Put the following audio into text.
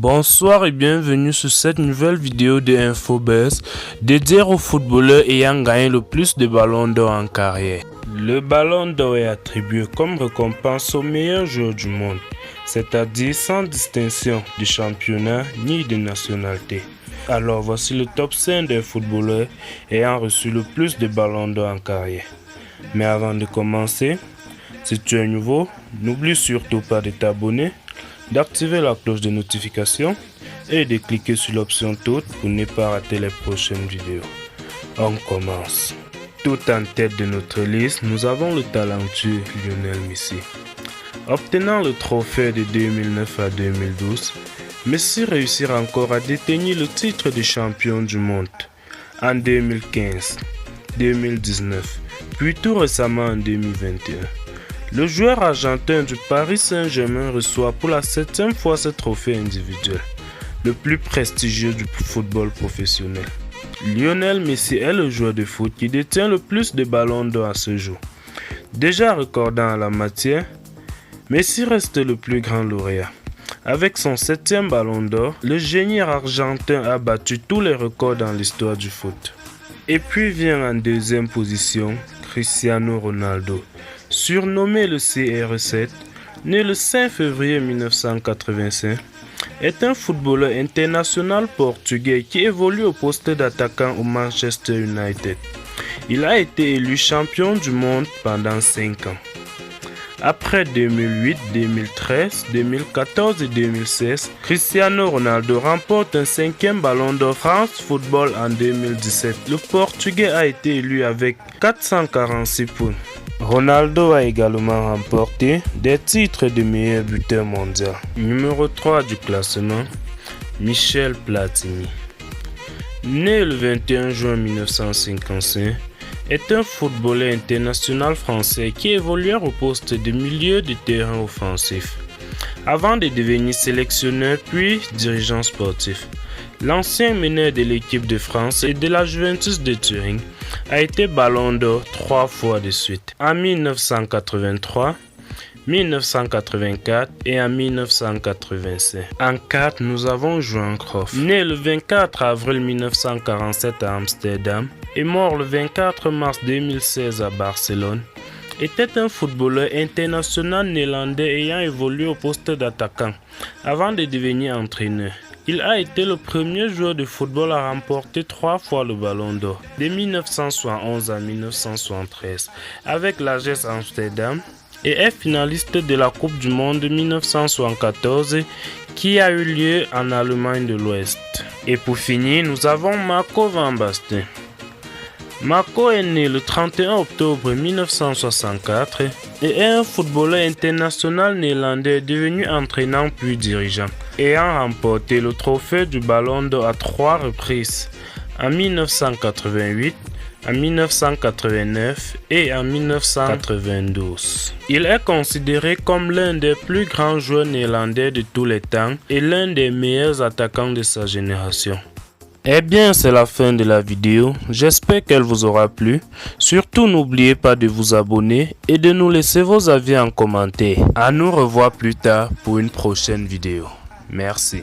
Bonsoir et bienvenue sur cette nouvelle vidéo de InfoBuzz dédiée aux footballeurs ayant gagné le plus de ballons d'or en carrière. Le ballon d'or est attribué comme récompense aux meilleurs joueurs du monde, c'est-à-dire sans distinction de championnat ni de nationalité. Alors voici le top 5 des footballeurs ayant reçu le plus de ballons d'or en carrière. Mais avant de commencer, si tu es nouveau, n'oublie surtout pas de t'abonner, d'activer la cloche de notification et de cliquer sur l'option toutes pour ne pas rater les prochaines vidéos. On commence. Tout en tête de notre liste, nous avons le talentueux Lionel Messi. Obtenant le trophée de 2009 à 2012, Messi réussit encore à détenir le titre de champion du monde en 2015, 2019, puis tout récemment en 2021. Le joueur argentin du Paris Saint-Germain reçoit pour la 7e fois ce trophée individuel, le plus prestigieux du football professionnel. Lionel Messi est le joueur de foot qui détient le plus de ballons d'or à ce jour. Déjà recordant en la matière, Messi reste le plus grand lauréat. Avec son 7e ballon d'or, le génie argentin a battu tous les records dans l'histoire du foot. Et puis vient en deuxième position Cristiano Ronaldo, surnommé le CR7, né le 5 février 1985, est un footballeur international portugais qui évolue au poste d'attaquant au Manchester United. Il a été élu champion du monde pendant 5 ans. Après 2008, 2013, 2014 et 2016, Cristiano Ronaldo remporte un 5e ballon d'or France Football en 2017. Le Portugais a été élu avec 446 points. Ronaldo a également remporté des titres de meilleur buteur mondial. Numéro 3 du classement, Michel Platini. Né le 21 juin 1955, est un footballeur international français qui évolue au poste de milieu de terrain offensif. Avant de devenir sélectionneur puis dirigeant sportif, l'ancien meneur de l'équipe de France et de la Juventus de Turin a été ballon d'or 3 fois de suite, en 1983, 1984 et en 1985. En 4, nous avons Johan Cruyff. Né le 24 avril 1947 à Amsterdam et mort le 24 mars 2016 à Barcelone, était un footballeur international néerlandais ayant évolué au poste d'attaquant avant de devenir entraîneur. Il a été le premier joueur de football à remporter 3 fois le ballon d'or, de 1971 à 1973, avec l'AGS Amsterdam, et est finaliste de la Coupe du Monde 1974 qui a eu lieu en Allemagne de l'Ouest. Et pour finir, nous avons Marco van Basten. Marco est né le 31 octobre 1964 et est un footballeur international néerlandais devenu entraîneur puis dirigeant, ayant remporté le trophée du Ballon d'Or à 3 reprises, en 1988, en 1989 et en 1992. Il est considéré comme l'un des plus grands joueurs néerlandais de tous les temps et l'un des meilleurs attaquants de sa génération. Eh bien, c'est la fin de la vidéo. J'espère qu'elle vous aura plu. Surtout, n'oubliez pas de vous abonner et de nous laisser vos avis en commentaire. À nous revoir plus tard pour une prochaine vidéo. Merci.